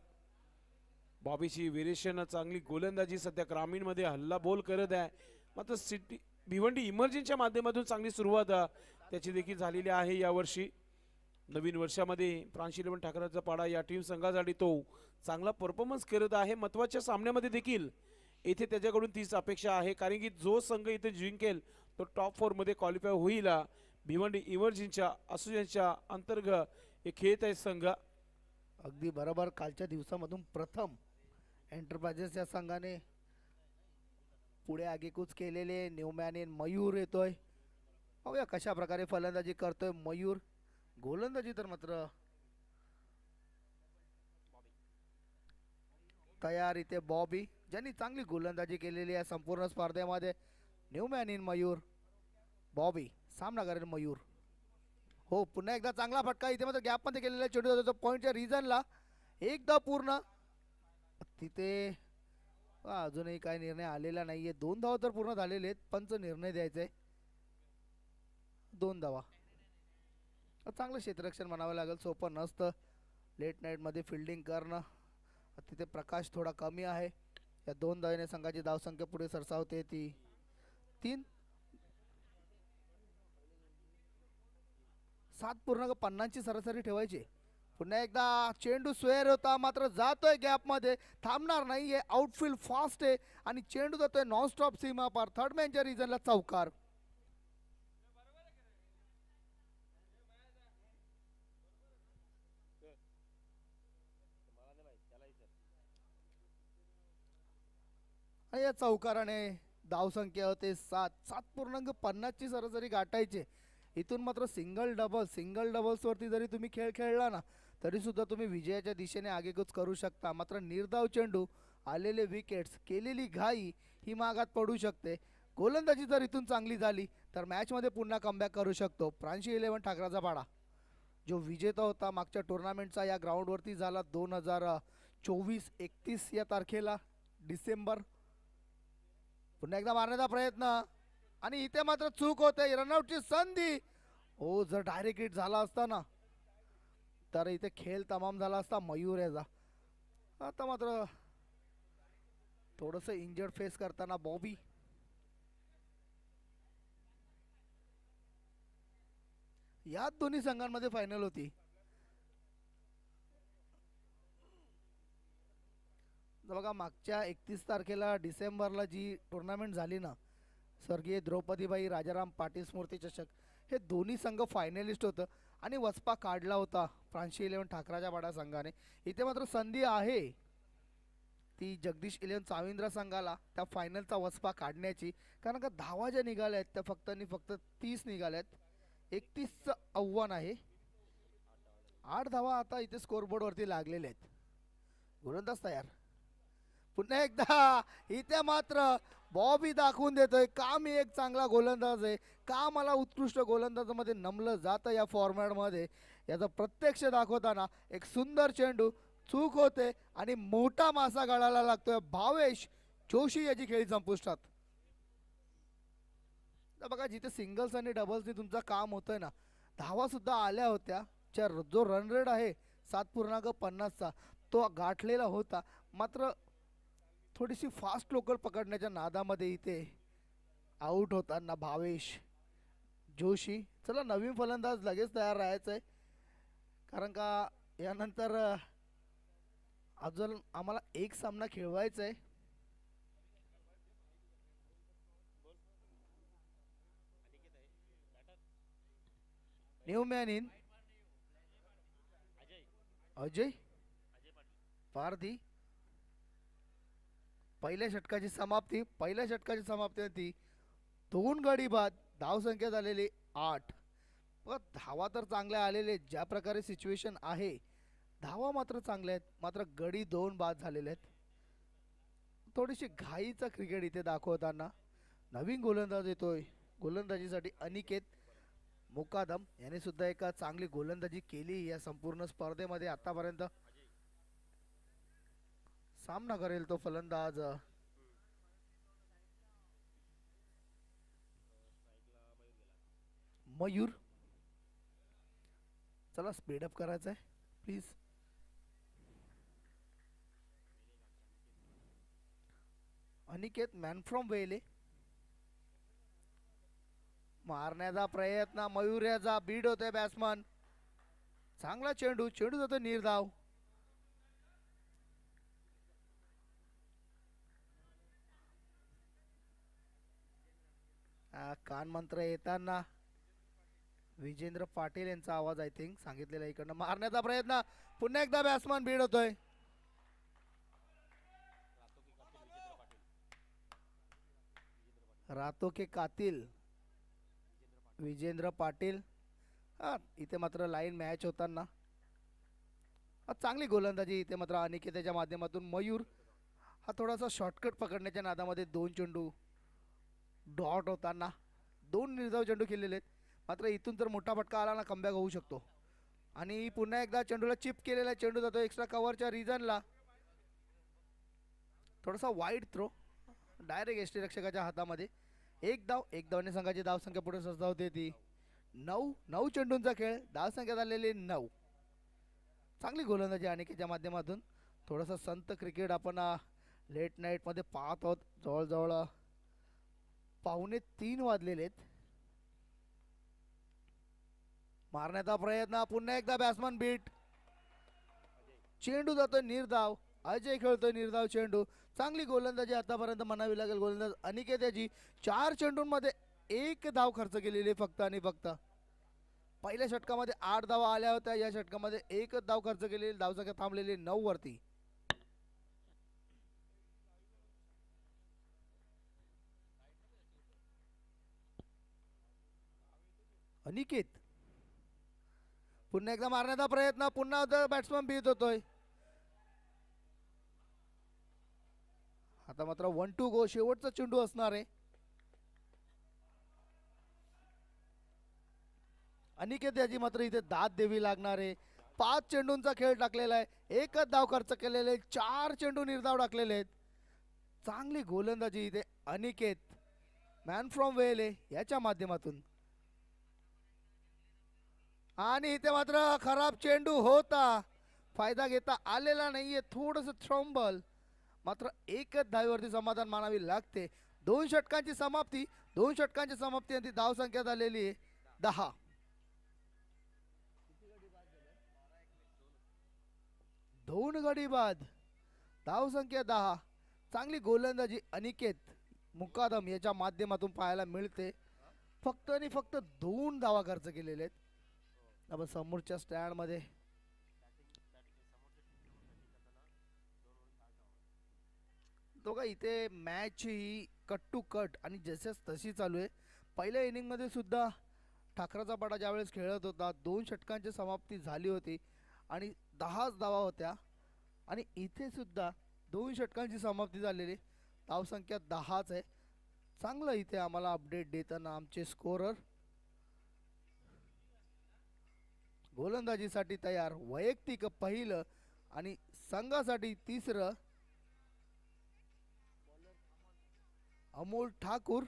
बॉबीची व्हेरिएशन चांगली गोलंदाजी सध्या ग्रामीणमध्ये हल्ला बोल करत आहे. मात्र सिटी भिवंडी इमर्जन्सीच्या माध्यमातून चांगली सुरुवात त्याची देखील झालेली आहे यावर्षी. नवीन वर्षामध्ये प्रांशी 11 ठाकरेचा पाडा या टीम संघासाठी तो चांगला परफॉर्मन्स करत आहे. महत्त्वाच्या सामन्यामध्ये देखील इथे त्याच्याकडून तीच अपेक्षा आहे, कारण की जो संघ इथे जिंकेल तो टॉप 4 मध्ये क्वालिफाय होईल. भिवंडी इमर्जन्सीच्या असोसिएशनच्या अंतर्गत हे खेळत आहे संघ. अगदी बरोबर. कालच्या दिवसामधून प्रथम एंटरप्राइजेस या संघाने पुढे आगेकूच केलेले न्यूमॅन इन मयूर येतोय. पाहूया कशा प्रकारे फलंदाजी करतोय मयूर. गोलंदाजी तर मात्र तयार इथे बॉबी, ज्यांनी चांगली गोलंदाजी केलेली आहे संपूर्ण स्पर्धेमध्ये. न्यूमॅन इन मयूर, बॉबी सामना करेल मयूर. हो, पुन्हा एकदा चांगला फटका इथे मात्र गॅपमध्ये केलेला चेंडू जातो पॉईंटच्या रिजनला. एकदा पूर्ण तिथे अजूनही काही निर्णय आलेला नाहीये. 2 धावा तर पूर्ण झालेले आहेत. पंच निर्णय द्यायचे. 2 धावा. चांगलं क्षेत्ररक्षण म्हणावं लागेल, सोपं नसतं लेट नाईटमध्ये फिल्डिंग करणं. तिथे प्रकाश थोडा कमी आहे. या 2 धावेने संघाची धावसंख्या पुढे सरसावते ती 3. 7.50 ची सरासरी ठेवायची. पुन्हा एकदा चेंडू स्वेअर होता मात्र जातोय गॅपमध्ये, थांबणार नाहीये. आउटफील्ड फास्ट आहे आणि चेंडू जातोय नॉनस्टॉप सीमा पार. थर्ड मॅनच्या रिजनला चौकार. या चौकाराने धावसंख्या होते 7.50 ची सरासरी गाठायची. इथून मात्र सिंगल डबल्स वरती जरी तुम्ही खेळ खेळला ना तरी सुद्धा तुम्ही विजयाच्या दिशेने आगेकूच करू शकता. मात्र निर्धाव चेंडू, आलेले विकेट्स, केलेली घाई ही मागात पडू शकते. गोलंदाजी जर इथून चांगली झाली तर मॅचमध्ये पुन्हा कमबॅक करू शकतो. फ्रान्सी 11 ठाकराचा पाडा जो विजेता होता मागच्या टुर्नामेंटचा या ग्राउंडवरती झाला 2024-31 या तारखेला डिसेंबर. पुन्हा एकदा मारण्याचा प्रयत्न आणि इथे मात्र चूक होते. रनआउटची संधी. हो, जर डायरेक्ट हिट झाला असता ना तर इथे खेळ तमाम झाला असता मयूर याचा. आता मात्र थोडंसं इंजर्ड फेस करताना बॉबी. याच दोन्ही संघांमध्ये फायनल होती. बघा मागच्या 31 तारखेला डिसेंबरला जी टुर्नामेंट झाली ना, स्वर्गीय द्रौपदीबाई राजाराम पाटील स्मृती चषक, हे दोन्ही संघ फायनलिस्ट होतं आणि वचपा काढला होता फ्रान्सी 11 ठाकराच्या पाडा संघाने. इथे मात्र संधी आहे ती जगदीश 11 चाविंद्र संघाला त्या फायनलचा वचपा काढण्याची. कारण का धावा ज्या निघाल्या आहेत त्या फक्त 30 निघाल्यात. 31चं आव्हान आहे. 8 धावा आता इथे स्कोरबोर्डवरती लागलेल्या आहेत. गोलंदाज तयार. पुन्हा एकदा इथे मात्र बॉबी दाखवून देतोय का मी एक चांगला गोलंदाज आहे, का मला उत्कृष्ट गोलंदाजामध्ये नमलं जातं या फॉर्मॅटमध्ये. याचा प्रत्यक्ष दाखवताना एक सुंदर चेंडू चूक होते आणि मोठा मासा गळायला लागतोय. भावेश जोशी याची खेळी संपुष्टात. बघा जिथे सिंगल्स आणि डबल्सनी तुमचं काम होतंय ना, धावा सुद्धा आल्या होत्या. जो रन रेट आहे 7.50चा तो गाठलेला होता. मात्र थोडीशी फास्ट लोकल पकडण्याच्या नादामध्ये इथे आउट होताना भावेश जोशी. चला नवीन फलंदाज लगेच तयार राहायचं आहे कारण का यानंतर अजून आम्हाला एक सामना खेळवायचा आहे. न्यूमॅन इन अजय पारधी. पहिल्या षटकाची समाप्ती होती 2 गडी बाद. धावसंख्या झालेली 8. धावा तर चांगल्या आलेले, ज्या प्रकारे सिच्युएशन आहे धावा मात्र चांगल्या आहेत. मात्र गडी 2 बाद झालेले आहेत. थोडीशी घाईचा क्रिकेट इथे दाखवताना नवीन गोलंदाज येतोय. गोलंदाजीसाठी अनिकेत मुकादम याने सुद्धा एका चांगली गोलंदाजी केली या संपूर्ण स्पर्धेमध्ये आतापर्यंत. सामना करेल तो फलंदाज मयूर. चला स्पीडअप करायचं आहे प्लीज. अनिकेत मॅन फ्रॉम वेले. मारण्याचा प्रयत्न मयूर याचा. बीड होते बॅट्समन. चांगला चेंडू जातो निर्धाव. कान मंत्र येताना विजेंद्र पाटील यांचा आवाज आय थिंक सांगितलेला इकडनं मारण्याचा प्रयत्न पुन्हा एकदा बॅट्समन बीड होतोय. रातो के कातिल विजेंद्र पाटील. हा इथे मात्र लाईन मॅच होताना चांगली गोलंदाजी इथे मात्र अनिकेतच्या माध्यमातून मयूर हा थोडासा शॉर्टकट पकडण्याच्या नादामध्ये 2 चेंडू डॉट होताना 2 निर्धाव चेंडू खेळलेले आहेत. मात्र इथून जर मोठा फटका आला ना कमबॅक होऊ शकतो. आणि पुन्हा एकदा चेंडूला चिप केलेला चेंडू जातो एक्स्ट्रा कव्हरच्या रिजनला. थोडासा वाईड थ्रो डायरेक्ट यष्टीरक्षकाच्या हातामध्ये. एक धावने संघाची धावसंख्या पुढे सरसावते ती 9 चेंडूंचा खेळ. धावसंख्या झालेली 9. चांगली गोलंदाजी अनिकेतच्या माध्यमातून. थोडासा संत क्रिकेट आपण लेट नाईटमध्ये पाहत आहोत. जवळजवळ 2:45 वाजलेले आहेत. मारण्याचा प्रयत्न पुन्हा एकदा बॅट्समन बीट. चेंडू जातोय निर्धाव. अजय खेळतोय निर्धाव चेंडू. चांगली गोलंदाजी आतापर्यंत म्हणावी लागेल गोलंदाज अनिकेत याची. 4 चेंडूंमध्ये 1 धाव खर्च केलेली फक्त आणि फक्त. पहिल्या षटकामध्ये 8 धावा आल्या होत्या. या षटकामध्ये 1च धाव खर्च केलेली. धावसंख्या थांबलेली 9 वरती. अनिकेत पुन्हा एकदा मारण्याचा प्रयत्न. पुन्हा बॅट्समन बीत होतोय. आता मात्र 1 to go शेवटचा चेंडू असणार आहे. अनिकेत याची मात्र इथे दाद द्यावी लागणार आहे. 5 चेंडूंचा खेळ टाकलेला आहे. 1च धाव खर्च केलेले. 4 चेंडू निर्धाव टाकलेले आहेत. चांगली गोलंदाजी इथे अनिकेत मॅन फ्रॉम वेले याच्या माध्यमातून. आणि इथे मात्र खराब चेंडू होता. फायदा घेता आलेला नाहीये. थोडंसं थ्रॉम्बल. मात्र 1च धावेवरती समाधान मानावी लागते. 2 षटकांची समाप्ती. 2 षटकांची समाप्ती आणि धावसंख्या झालेली आहे 10. 2 गडी बाद. धावसंख्या 10. चांगली गोलंदाजी अनिकेत मुकादम याच्या माध्यमातून पाहायला मिळते. फक्त आणि फक्त 2 धावा खर्च केलेले आहेत. आपण समोरच्या स्टँडमध्ये तो का इथे मॅच ही कट टू कट आणि जसंच तशी चालू आहे. पहिल्या इनिंगमध्ये सुद्धा ठाकराचा पाडा ज्यावेळेस खेळत होता 2 षटकांची समाप्ती झाली होती आणि 10च धावा होत्या. आणि इथे सुद्धा 2 षटकांची समाप्ती झालेली. धावसंख्या 10च आहे. चांगलं इथे आम्हाला अपडेट देताना आमचे स्कोरर. गोलंदाजीसाठी तयार. वैयक्तिक पहिलं आणि संघासाठी 3रं अमोल ठाकूर.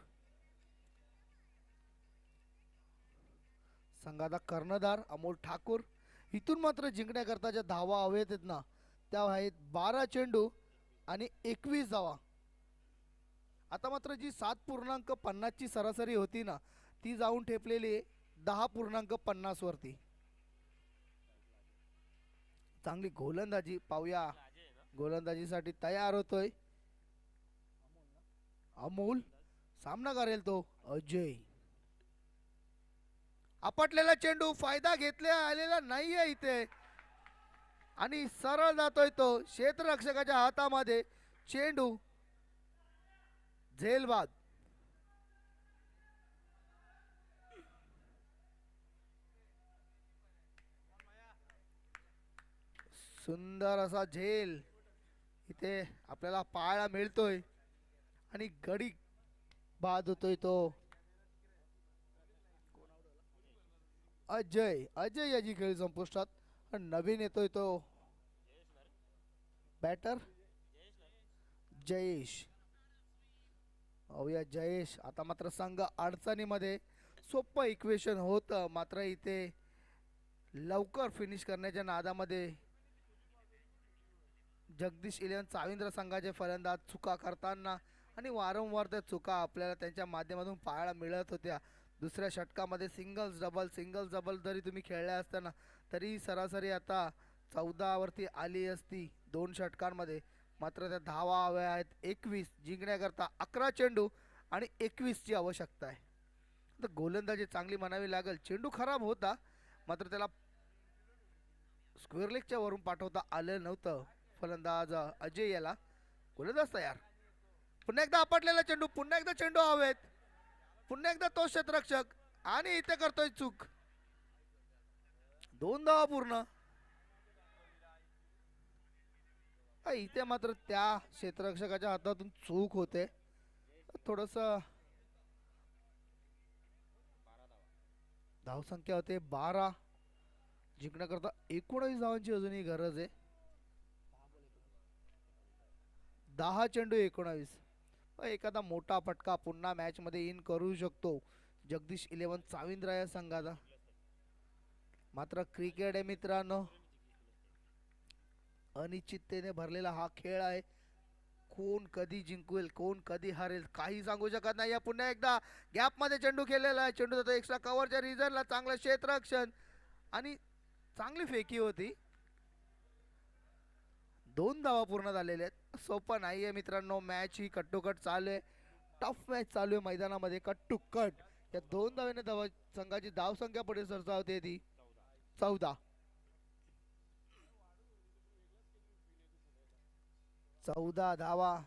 संघाचा कर्णधार अमोल ठाकूर. इथून मात्र जिंकण्याकरता ज्या धावा हवेत आहेत ना त्या आहेत 12 चेंडू आणि 21 धावा. आता मात्र जी 7.50 ची सरासरी होती ना ती जाऊन ठेपलेली आहे 10.50 वरती. चांगली गोलंदाजी पाहूया. गोलंदाजीसाठी तयार होतोय अमोल. सामना करेल तो अजय. आपटलेला चेंडू. फायदा घेतला आलेला नाहीये इथे आणि सरळ जातोय तो क्षेत्ररक्षकाच्या हातामध्ये. चेंडू झेलबाद. सुंदर असा झेल इथे आपल्याला पाहायला मिळतोय आणि गडी बाद होतोय तो अजय. अजय याची खेळ संपुष्टात. नवीन येतोय तो बॅटर जयेश. जयेश. आता मात्र संघ अडचणीमध्ये. सोपं इक्वेशन होतं मात्र इथे लवकर फिनिश करण्याच्या नादामध्ये जगदीश इलेव्हन चाविंद्र संघाचे फलंदाज चुका करताना आणि वारंवार त्या चुका आपल्याला त्यांच्या माध्यमातून पाहायला मिळत होत्या. दुसऱ्या षटकामध्ये सिंगल्स डबल जरी तुम्ही खेळल्या असताना तरी सरासरी आता 14 वरती आली असती 2 षटकांमध्ये. मात्र त्या धावा हव्या आहेत 21. जिंकण्याकरता 11 चेंडू आणि 21 ची आवश्यकता आहे. तर गोलंदाजी चांगली म्हणावी लागेल. चेंडू खराब होता, मात्र त्याला स्क्वेअर लेगच्या वरून पाठवता आलं नव्हतं. फलंदाज अजय याला. गोलंदाज तयार. पुन्हा एकदा आपटलेला चेंडू, पुन्हा एकदा चेंडू हवेत, पुन्हा एकदा तो क्षेत्ररक्षक आणि इथे करतोय चूक. 2 धावा पूर्ण. इथे मात्र त्या क्षेत्ररक्षकाच्या हातातून चूक होते. थोडस धावसंख्या होते 12. जिंकण्याकरता 19 धावांची अजूनही गरज आहे. 10 चेंडू 19. एखादा मोठा फटका पुन्हा मॅच मध्ये इन करू शकतो जगदीश 11 चाविंद्रा या संघाचा. मात्र क्रिकेट आहे मित्रांनो, अनिश्चिततेने भरलेला हा खेळ आहे. कोण कधी जिंकवेल, कोण कधी हरेल, काही सांगू शकत नाही. या पुन्हा एकदा गॅप मध्ये चेंडू खेळलेला आहे. चेंडू जातो एक्स्ट्रा कव्हरच्या रिझनला. चांगलं क्षेत्ररक्षण आणि चांगली फेकी होती. 2 धावा पूर्ण झालेल्या आहेत. सोपं नाहीये मित्रांनो. मॅच ही कट्टोकट चालू आहे. टफ मॅच चालू आहे मैदानामध्ये कट टू कट. या 2 धावेने संघाची धावसंख्या पुढे सरसावते ती 14. 14 धावा.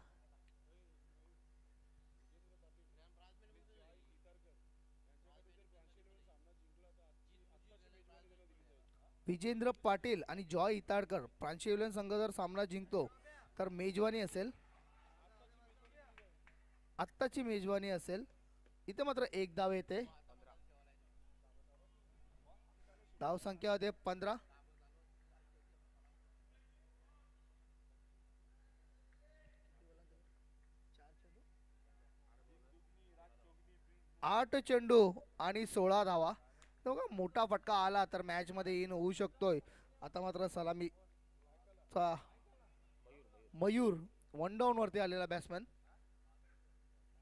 विजेंद्र पाटील आणि जॉय इताडकर प्रांशी इलेव्हन संघ जर सामना जिंकतो तर मेजवानी असेल. आत्ताची मेजवानी असेल. इथे मात्र 1 धाव येते. धाव संख्या होते 15. आठ चेंडू आणि 16 धावा. बघा मोठा फटका आला तर मॅच मध्ये इन होऊ शकतोय. आता मात्र सलामी मयूर वन डाऊन वरती आलेला बॅट्समॅन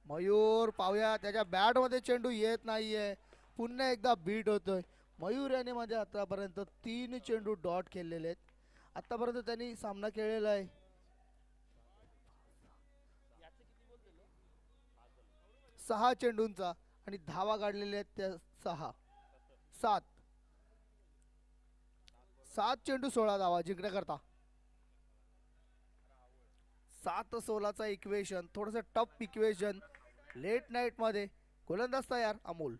मयूर. पाहूया त्याच्या बॅट मध्ये चेंडू येत नाहीये. पुन्हा एकदा बीट होतोय. मयूर याने मध्ये आतापर्यंत 3 चेंडू डॉट खेळलेले आहेत. आतापर्यंत त्यांनी सामना खेळलेला आहे 6 चेंडूंचा आणि धावा काढलेल्या आहेत त्या 6 7 7 चेंडू 16 धावा जिंकण्याकरता. 7-16चा इक्वेशन थोडस टफ इक्वेशन. लेट नाईट मध्ये गोलंदाज तयार अमोल.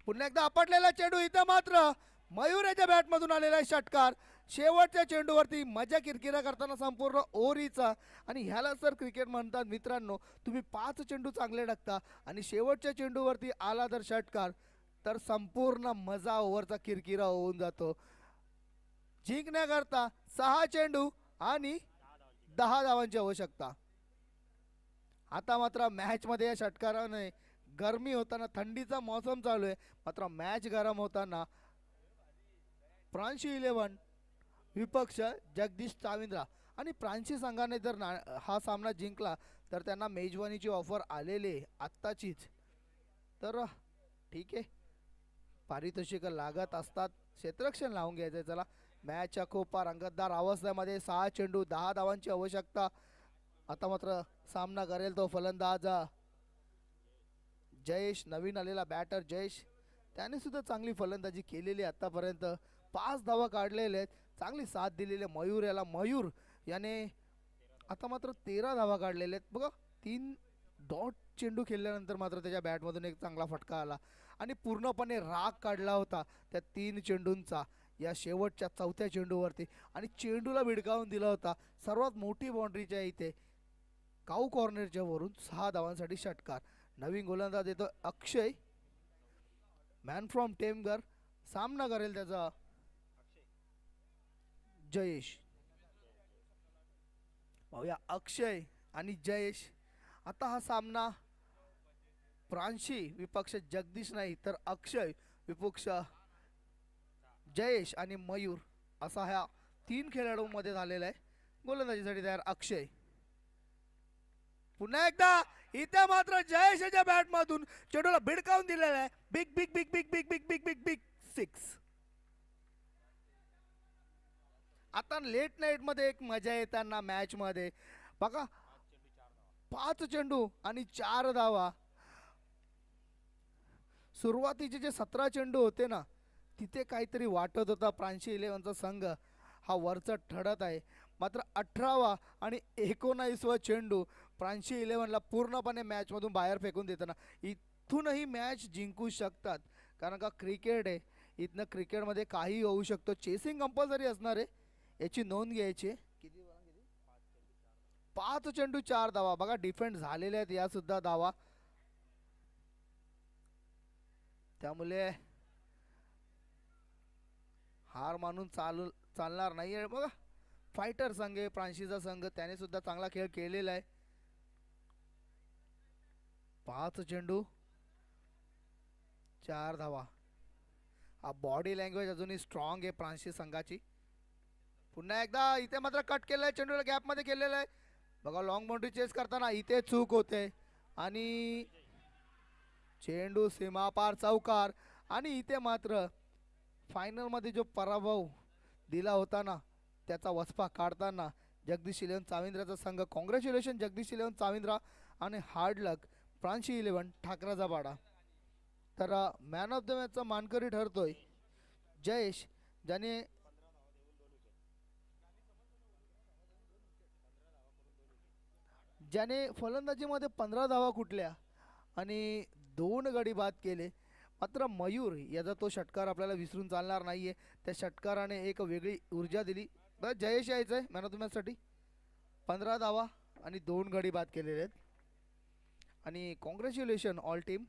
पुन्हा एकदा आपटलेला चेंडू. इथं मात्र मयूर याच्या बॅट मधून आलेला षटकार. शेवटच्या चेंडूवरती मजा किरकिरा करताना संपूर्ण ओव्हरीचा. आणि ह्याला सर क्रिकेट म्हणतात मित्रांनो. तुम्ही 5 चेंडू चांगले टाकता आणि शेवटच्या चेंडूवरती आला तर षटकार तर संपूर्ण मजा ओव्हरचा किरकिरा होऊन जातो. जिंकण्याकरता 6 चेंडू आणि 10 धावांची आवश्यकता. आता मात्र मॅच मध्ये या षटकाराने गरमी होताना, थंडीचा मौसम चालू आहे, मात्र मॅच गरम होताना प्रांशी 11 विपक्ष जगदीश चाविंद्रा. आणि प्रांशी संघाने जर हा सामना जिंकला तर त्यांना मेजवानीची ऑफर आलेली आहे आत्ताचीच. तर ठीक आहे, पारितोषिक लागत असतात, क्षेत्ररक्षण लावून घ्यायचं. चला मॅचच्या खूप रंगतदार अवस्थेमध्ये 6 चेंडू 10 धावांची आवश्यकता. आता मात्र सामना करेल तो फलंदाज जयेश. नवीन आलेला बॅटर जयेश, त्याने सुद्धा चांगली फलंदाजी केलेली आतापर्यंत. 5 धावा काढलेले आहेत, चांगली साथ दिलेली मयूर याला. मयूर याने आता मात्र 13 धावा काढलेले आहेत. बघा 3 डॉट चेंडू खेळल्यानंतर मात्र त्याच्या बॅटमधून एक चांगला फटका आला आणि पूर्णपणे राग काढला होता त्या 3 चेंडूंचा या शेवटच्या 4थ्या चेंडूवरती. आणि चेंडूला भिडकावून दिला होता. सर्वात मोठी बाउंड्रीच्या इथे काऊ कॉर्नरच्या वरून 6 धावांसाठी षटकार. नवीन गोलंदाज येतो अक्षय, मॅन फ्रॉम टेमघर. सामना करेल त्याचा जयेश. पाहूया अक्षय आणि जयेश. आता हा सामना प्रांशी विपक्ष जगदीश नाही तर अक्षय विपक्ष जयेश आणि मयूर असा ह्या 3 खेळाडूंमध्ये झालेला आहे. गोलंदाजीसाठी तयार अक्षय. पुन्हा एकदा इथे मात्र जयेशच्या बॅट मधून चेंडूला भिडकावून दिलेला आहे. Big big big big big big big big big 6. आता लेट नाईट मध्ये एक मजा येताना मॅच मध्ये बघा 5 चेंडू आणि 4 धावा. सुरुवातीचे जे 17 चेंडू होते ना, तिथे काहीतरी वाटत होता प्रांशी इलेव्हनचा संघ हा वरचा ठरत आहे. मात्र 18वा आणि 19वा चेंडू प्रांशी इलेव्हनला पूर्णपणे मॅचमधून बाहेर फेकून देताना इथूनही मॅच जिंकू शकतात. कारण का क्रिकेट आहे, इथनं क्रिकेटमध्ये काही होऊ शकतो. चेसिंग कंपल्सरी असणार आहे, याची नोंद घ्यायची आहे. 5 चेंडू 4 धावा. बघा डिफेंड झालेले आहेत या सुद्धा धावा. त्यामुळे हार मानून चालणार नाही. बघा फायटर संघ आहे प्रांशीचा संघ, त्याने सुद्धा चांगला खेळ केलेला आहे. 5 चेंडू 4 धावा. हा बॉडी लँग्वेज अजूनही स्ट्रॉंग आहे प्रांशी संघाची. पुन्हा एकदा इथे मात्र कट केलेला आहे, चेंडूला गॅपमध्ये केलेला आहे. बघा लॉंग बाउंड्री चेस करताना इथे चूक होते आणि चेंडू सीमापार चौकार. आणि इथे मात्र फायनलमध्ये जो पराभव दिला होता ना, त्याचा वचपा काढताना जगदीश इलेव्हन चाविंद्राचा संघ. कॉंग्रॅच्युलेशन जगदीश इलेव्हन चाविंद्रा आणि हार्ड लक प्रांशी इलेव्हन ठाकराचा पाडा. तर मॅन ऑफ द मॅचचा मानकरी ठरतोय जयेश, ज्याने फलंदाजीमध्ये 15 धावा कुठल्या आणि 2 गडी बाद केले. मात्र मयूर याचा तो षटकार आपल्याला विसरून चालणार नाहीये. त्या षटकाराने एक वेगळी ऊर्जा दिली. बस जयेश यायचं आहे मॅन ऑफ द मॅचसाठी. 15 धावा आणि 2 गडी बाद केलेले आहेत. आणि कॉंग्रॅच्युलेशन ऑल टीम.